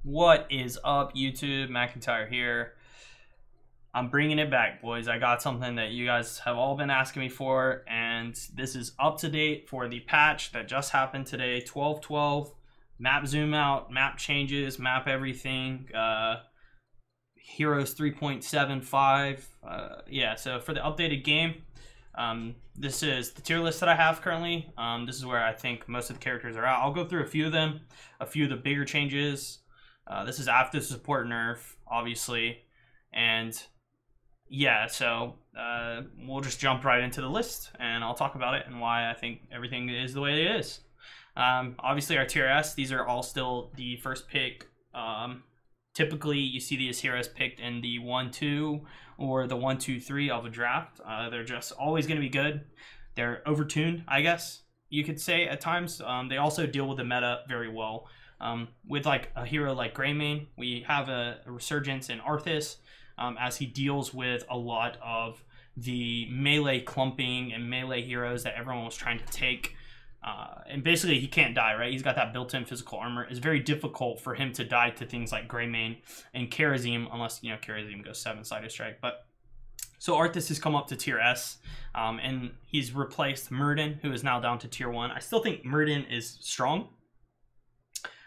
What is up, YouTube? McIntyre here. I'm bringing it back, boys. I got something that you guys have all been asking me for, and this is up to date for the patch that just happened today, 12.12. Map zoom out, map changes, map everything. Heroes 3.75. Yeah, so for the updated game, this is the tier list that I have currently. This is where I think most of the characters are at. I'll go through a few of them, a few of the bigger changes. This is after the support nerf, obviously, and yeah, so we'll just jump right into the list, and I'll talk about it and why I think everything is the way it is. Obviously, our tier S, these are all still the first pick. Typically, you see these heroes picked in the 1-2 or the 1-2-3 of a draft. They're just always going to be good. They're overtuned, I guess you could say at times. They also deal with the meta very well. With like a hero like Greymane, we have a resurgence in Arthas as he deals with a lot of the melee clumping and melee heroes that everyone was trying to take. And basically he can't die, right? He's got that built-in physical armor. It's very difficult for him to die to things like Greymane and Kharazim, unless, you know, Kharazim goes 7-sided strike. But so Arthas has come up to tier S, and he's replaced Muradin, who is now down to tier 1. I still think Muradin is strong.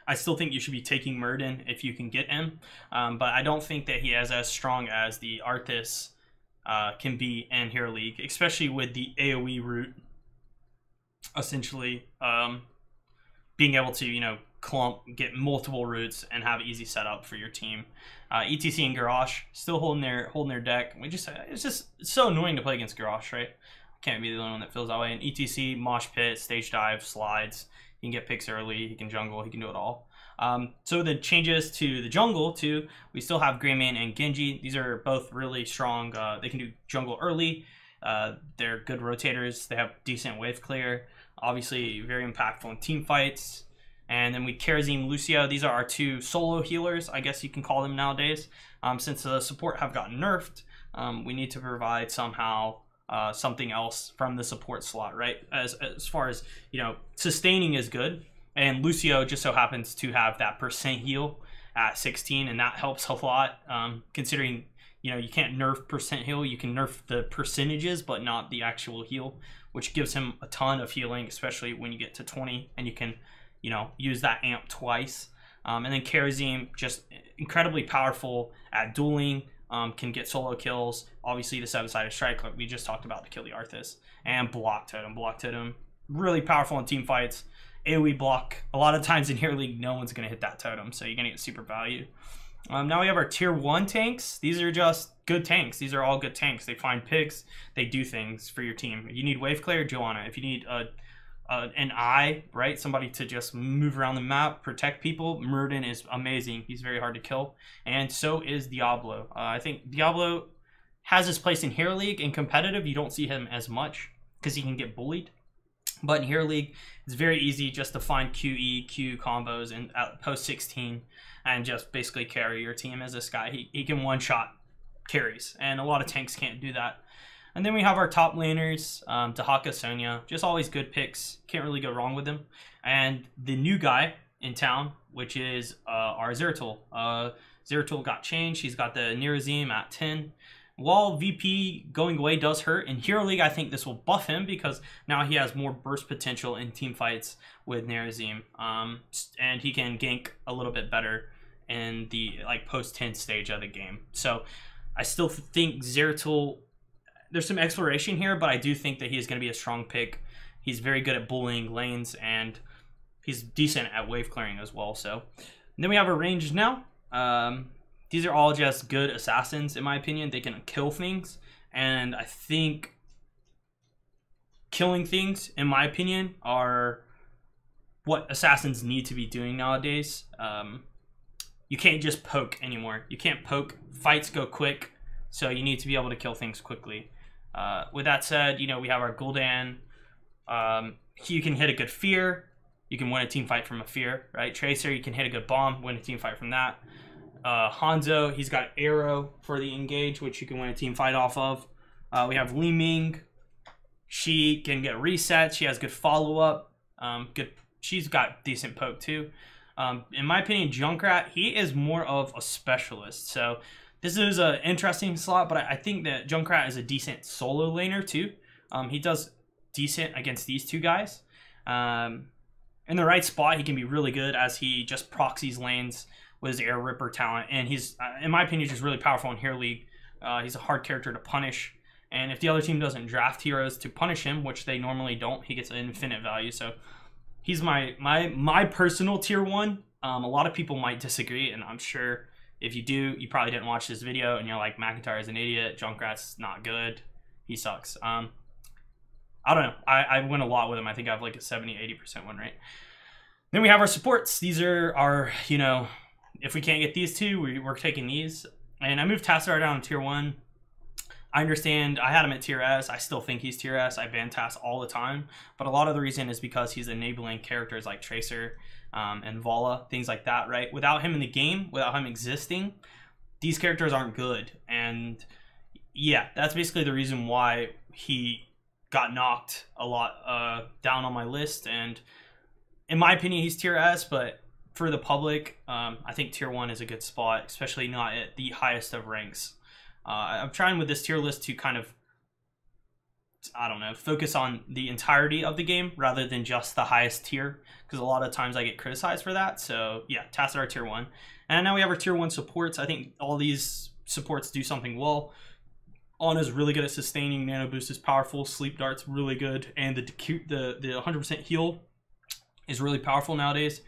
I still think you should be taking Muradin if you can get him, but I don't think that he is as strong as the Arthas can be in Hero League, especially with the AoE route. Essentially, being able to, you know, clump, get multiple routes, and have easy setup for your team. ETC and Garrosh still holding their deck. It's just so annoying to play against Garrosh, right? Can't be the only one that feels that way. And ETC, Mosh Pit, Stage Dive, Slides. He can get picks early. He can jungle. He can do it all. So the changes to the jungle too. We still have Greymane and Genji. These are both really strong. They can do jungle early. They're good rotators. They have decent wave clear. Obviously, very impactful in team fights. And then we Kharazim, Lucio. These are our two solo healers, I guess you can call them nowadays. Since the support have gotten nerfed, we need to provide somehow something else from the support slot, right? As far as, you know, sustaining is good, and Lucio just so happens to have that percent heal at 16, and that helps a lot. Considering, you know, you can't nerf percent heal, you can nerf the percentages but not the actual heal, which gives him a ton of healing, especially when you get to 20 and you can, you know, use that amp twice. And then Kharazim, just incredibly powerful at dueling. Can get solo kills. Obviously, the 7-sided strike, like we just talked about, to kill the Arthas. And block totem. Block totem, really powerful in team fights. AoE block. A lot of times in Hero League, no one's going to hit that totem, so you're going to get super value. Now we have our tier 1 tanks. These are just good tanks. These are all good tanks. They find picks. They do things for your team. If you need wave clear, Joanna. If you need an eye, right, somebody to just move around the map, protect people, Muradin is amazing. He's very hard to kill, and so is Diablo. I think Diablo has his place in Hero League. In competitive, you don't see him as much because he can get bullied, but in Hero League, it's very easy just to find QE, Q combos and post 16 and just basically carry your team as this guy. He can one-shot carries, and a lot of tanks can't do that. And then we have our top laners, Dahaka, Sonya, just always good picks. Can't really go wrong with them. And the new guy in town, which is our Zeratul. Zeratul got changed. He's got the Nirazim at 10. While VP going away does hurt, in Hero League I think this will buff him because now he has more burst potential in team fights with Nirazim. And he can gank a little bit better in the like post 10 stage of the game. So I still think Zeratul, there's some exploration here, but I do think that he's going to be a strong pick. He's very good at bullying lanes, and he's decent at wave clearing as well. So and then we have our range now. These are all just good assassins, in my opinion. They can kill things, and I think killing things, in my opinion, are what assassins need to be doing nowadays. You can't just poke anymore. You can't poke. Fights go quick, so you need to be able to kill things quickly. With that said, you know, we have our Gul'dan. You can hit a good fear. You can win a team fight from a fear, right? Tracer, you can hit a good bomb, win a team fight from that. Hanzo, he's got arrow for the engage, which you can win a team fight off of. We have Li Ming. She can get reset. She has good follow-up. She's got decent poke too. In my opinion, Junkrat, he is more of a specialist. So this is an interesting slot, but I think that Junkrat is a decent solo laner too. He does decent against these two guys. In the right spot, he can be really good as he just proxies lanes with his Air Ripper talent. And he's, in my opinion, just really powerful in Hero League. He's a hard character to punish. And if the other team doesn't draft heroes to punish him, which they normally don't, he gets an infinite value. So he's my personal tier 1. A lot of people might disagree, and I'm sure if you do, you probably didn't watch this video and you're like, McIntyre is an idiot, Junkrat's not good, he sucks. I don't know. I win a lot with him. I think I have like a 70-80% win rate. Then we have our supports. These are our, you know, if we can't get these two, we're taking these. And I moved Tassar down to tier 1. I understand I had him at tier S. I still think he's tier S. I ban Tass all the time. But a lot of the reason is because he's enabling characters like Tracer and Vala, things like that, right? Without him in the game, without him existing, these characters aren't good. And yeah, that's basically the reason why he got knocked a lot down on my list. And in my opinion, he's tier S, but for the public, I think tier 1 is a good spot, especially not at the highest of ranks. I'm trying with this tier list to kind of, I don't know, focus on the entirety of the game rather than just the highest tier, because a lot of times I get criticized for that. So yeah, Tassar tier 1. And now we have our tier 1 supports. I think all these supports do something well. Ana's really good at sustaining, Nano Boost is powerful, Sleep Dart's really good, and the 100% heal is really powerful nowadays.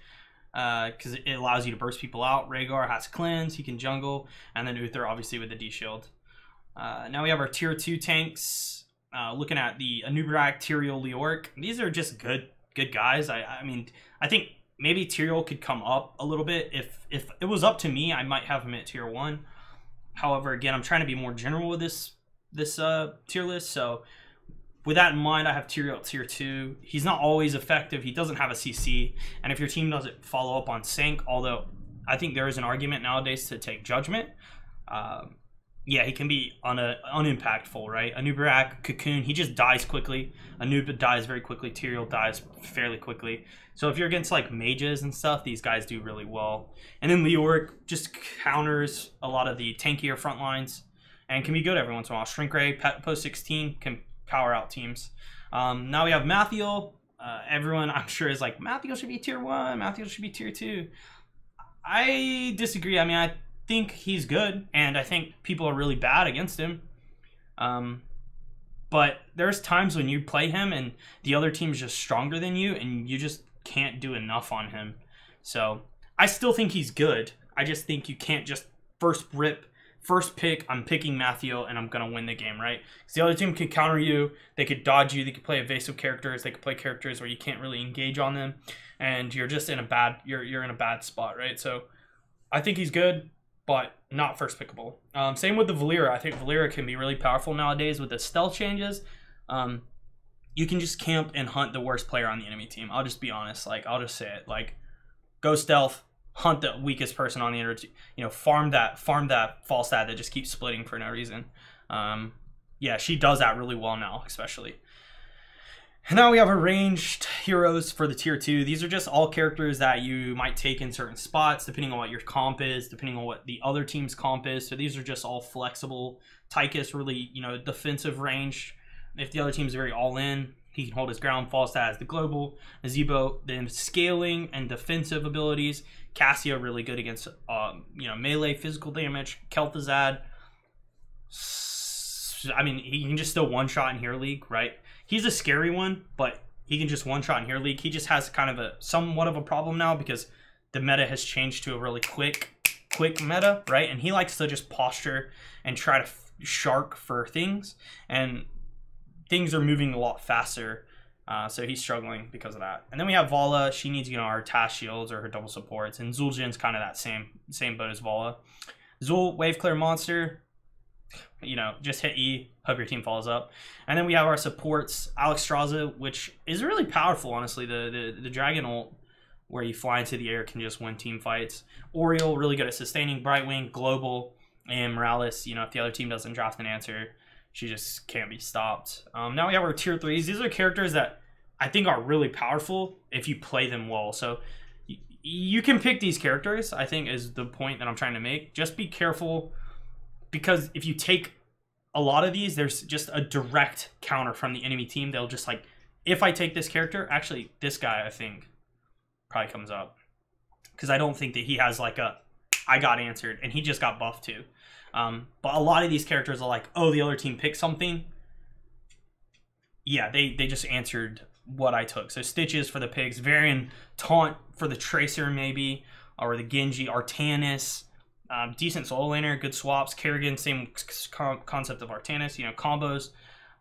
Because it allows you to burst people out. Rhaegar has cleanse, he can jungle, and then Uther obviously with the D shield. Now we have our tier 2 tanks. Looking at the Anubarak, Tyrael, Leoric. These are just good guys. I mean, I think maybe Tyrael could come up a little bit. If it was up to me, I might have him at tier 1. However, again, I'm trying to be more general with this tier list. So with that in mind, I have Tyrael at tier 2. He's not always effective. He doesn't have a CC. And if your team doesn't follow up on sync, although I think there is an argument nowadays to take judgment, yeah, he can be unimpactful, right? Anubarak, Cocoon, he just dies quickly. Anuba dies very quickly. Tyrael dies fairly quickly. So if you're against like mages and stuff, these guys do really well. And then Leoric just counters a lot of the tankier front lines and can be good every once in a while. Shrink Ray, post 16 can power out teams. Now we have Mathiel. Everyone I'm sure is like, Mathiel should be tier 1, Mathiel should be tier 2. I disagree. I mean, I think he's good, and I think people are really bad against him. But there's times when you play him and the other team's just stronger than you, and you just can't do enough on him. So I still think he's good. I just think you can't just first pick, I'm picking Mathiel and I'm going to win the game, right? Because the other team could counter you, they could dodge you, they could play evasive characters, they could play characters where you can't really engage on them, and you're just in a bad, you're in a bad spot, right? So I think he's good, but not first pickable. Same with the Valeera. I think Valeera can be really powerful nowadays with the stealth changes. You can just camp and hunt the worst player on the enemy team. I'll just be honest. Like, I'll just say it. Like, go stealth, hunt the weakest person on the enemy team. You know, farm that false stat that just keeps splitting for no reason. Yeah, she does that really well now, especially. And now we have our ranged heroes for the tier 2. These are just all characters that you might take in certain spots, depending on what your comp is, depending on what the other team's comp is. So these are just all flexible. Tychus really, you know, defensive range. If the other team's very all-in, he can hold his ground. False stat as the global. Azebo, then scaling and defensive abilities. Cassia really good against, you know, melee physical damage. Kel'Thuzad, I mean, he can just still one-shot in Hero League, right? He's a scary one, but he can just one-shot in Hero League. He just has kind of somewhat of a problem now because the meta has changed to a really quick meta, right? And he likes to just posture and try to shark for things, and things are moving a lot faster, so he's struggling because of that. And then we have Vala. She needs, you know, her Task shields or her double supports, and Zul'jin's kind of that same boat as Vala. Zul, wave clear monster. You know, just hit E, hope your team follows up. And then we have our supports, Alexstrasza, which is really powerful, honestly. The Dragon ult, where you fly into the air, can just win team fights. Oriole, really good at sustaining. Brightwing, global, and Morales, you know, if the other team doesn't draft an answer, she just can't be stopped. Now we have our tier 3s. These are characters that I think are really powerful if you play them well. So you can pick these characters, I think, is the point that I'm trying to make. Just be careful, because if you take a lot of these, there's just a direct counter from the enemy team. They'll just like, if I take this character, actually, this guy, I think, probably comes up. Because I don't think that he has like a, I got answered, and he just got buffed too. But a lot of these characters are like, oh, the other team picked something. Yeah, they just answered what I took. So Stitches for the pigs, Varian Taunt for the Tracer maybe, or the Genji, Artanis, decent solo laner, good swaps. Kerrigan, same concept of Artanis, you know, combos.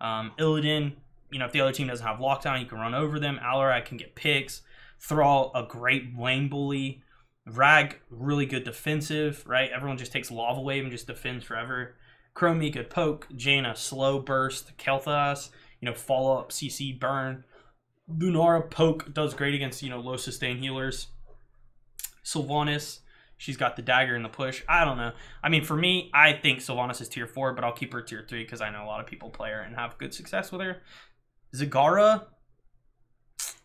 Illidan, you know, if the other team doesn't have lockdown, you can run over them. Alarak can get picks. Thrall, a great lane bully. Rag, really good defensive, right? Everyone just takes Lava Wave and just defends forever. Chromie, good poke. Jaina, slow burst. Kel'Thas, you know, follow up, CC, burn. Lunara, poke, does great against, you know, low sustain healers. Sylvanas, she's got the dagger and the push. I don't know. I mean, for me, I think Sylvanas is tier 4, but I'll keep her tier 3 because I know a lot of people play her and have good success with her. Zagara,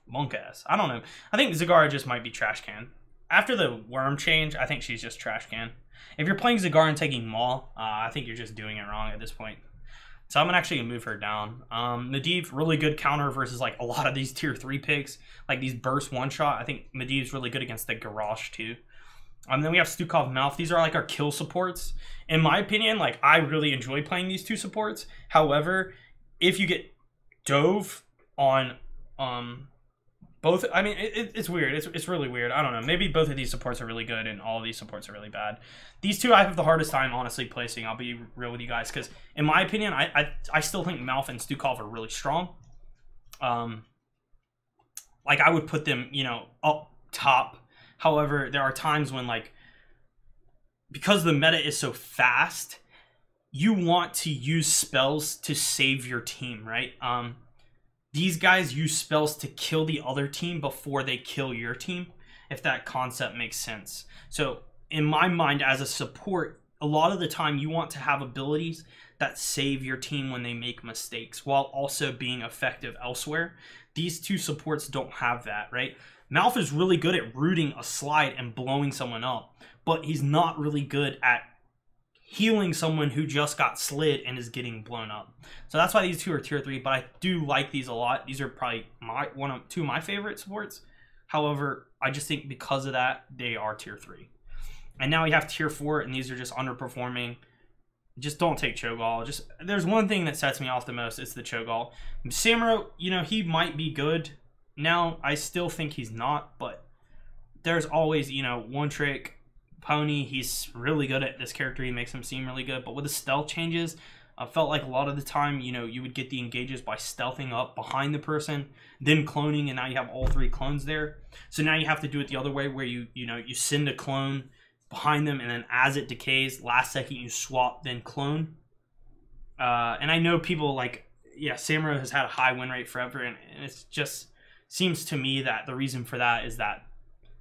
monk ass. I don't know. I think Zagara just might be trash can. After the worm change, I think she's just trash can. If you're playing Zagara and taking Maul, I think you're just doing it wrong at this point. So I'm actually going to move her down. Medivh, really good counter versus like a lot of these tier 3 picks. Like these burst one-shot. I think Medivh's really good against the Garrosh too. Then we have Stukov, Mouth. These are like our kill supports. In my opinion, like I really enjoy playing these two supports. However, if you get Dove on both, I mean, it's weird. It's really weird. I don't know. Maybe both of these supports are really good and all of these supports are really bad. These two I have the hardest time, honestly, placing. I'll be real with you guys because, in my opinion, I still think Malf and Stukov are really strong. Like, I would put them, you know, up top. However, there are times when, like, because the meta is so fast, you want to use spells to save your team, right? These guys use spells to kill the other team before they kill your team, if that concept makes sense. So in my mind, as a support, a lot of the time you want to have abilities that save your team when they make mistakes while also being effective elsewhere. These two supports don't have that, right? Malf is really good at rooting a slide and blowing someone up, but he's not really good at healing someone who just got slid and is getting blown up. So that's why these two are tier 3, but I do like these a lot. These are probably two of my favorite supports. However, I just think because of that, they are tier 3. And now we have tier 4, and these are just underperforming. Just don't take Cho'Gall. Just, there's one thing that sets me off the most, it's the Cho'Gall. Samuro, you know, he might be good. Now, I still think he's not, but there's always, you know, one trick Pony, he's really good at this character. He makes him seem really good. But with the stealth changes, I felt like a lot of the time, you know, you would get the engages by stealthing up behind the person, then cloning, and now you have all 3 clones there. So now you have to do it the other way where you send a clone behind them, and then as it decays, last second you swap, then clone. And I know people like, yeah, Samuro has had a high win rate forever, and it just seems to me that the reason for that is that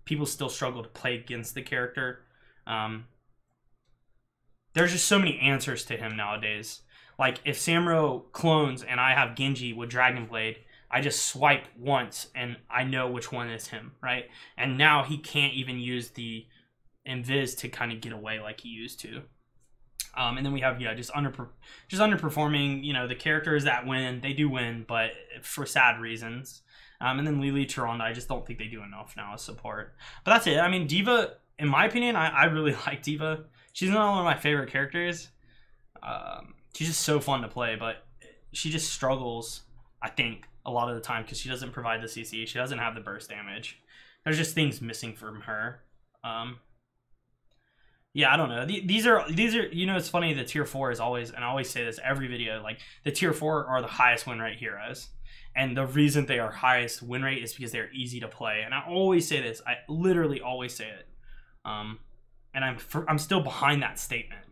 people still struggle to play against the character. There's just so many answers to him nowadays. Like, if Samuro clones and I have Genji with Dragon Blade, I just swipe once and I know which one is him, right? And now he can't even use the Invis to kind of get away like he used to. And then we have, yeah, just underperforming, you know, the characters that win, they do win, but for sad reasons. And then Lily, Tyrande, I just don't think they do enough now as support. But that's it. I mean, D.Va, in my opinion, I really like D.Va. She's not one of my favorite characters. She's just so fun to play, but she just struggles, I think, a lot of the time because she doesn't provide the CC. She doesn't have the burst damage. There's just things missing from her. Yeah, I don't know. These are, you know, it's funny, the tier 4 is always, and I always say this every video, like, the tier 4 are the highest win rate heroes. And the reason they are highest win rate is because they're easy to play. And I always say this. I literally always say it. And I'm still behind that statement.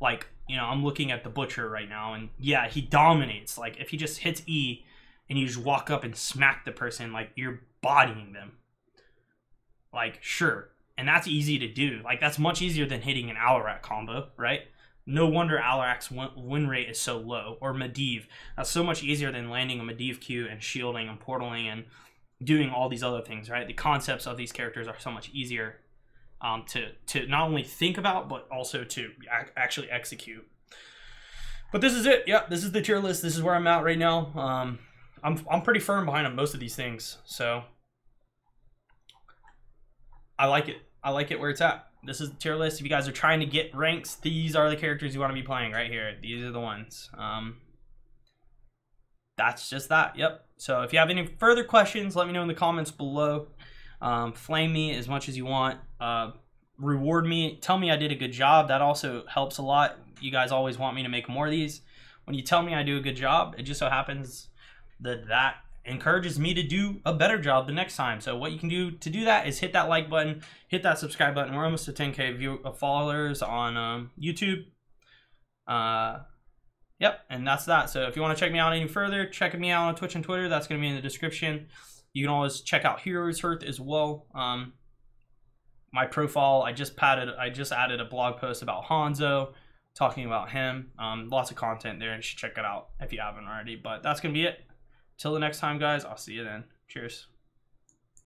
Like, you know, I'm looking at the Butcher right now, and yeah, he dominates. Like, if he just hits E and you just walk up and smack the person, like, you're bodying them. Like, sure. And that's easy to do. Like, that's much easier than hitting an Alarak combo, right? No wonder Alarak's win rate is so low. Or Medivh. That's so much easier than landing a Medivh Q and shielding and portaling and doing all these other things, right? The concepts of these characters are so much easier to not only think about, but also to actually execute. But this is it. Yeah, this is the tier list. This is where I'm at right now. I'm pretty firm behind most of these things, so I like it. I like it where it's at. This is the tier list. If you guys are trying to get ranks, these are the characters you want to be playing right here. These are the ones. That's just that. Yep. So if you have any further questions, let me know in the comments below. Flame me as much as you want. Reward me. Tell me I did a good job. That also helps a lot. You guys always want me to make more of these. When you tell me I do a good job, it just so happens that encourages me to do a better job the next time. So what you can do to do that is hit that like button, hit that subscribe button. We're almost to 10K followers on YouTube. Yep, and that's that. So if you want to check me out any further, check me out on Twitch and Twitter. That's going to be in the description. You can always check out Heroes Hearth as well. My profile, I just added a blog post about Hanzo, talking about him. Lots of content there. You should check it out if you haven't already. But that's going to be it. Till the next time, guys. I'll see you then. Cheers.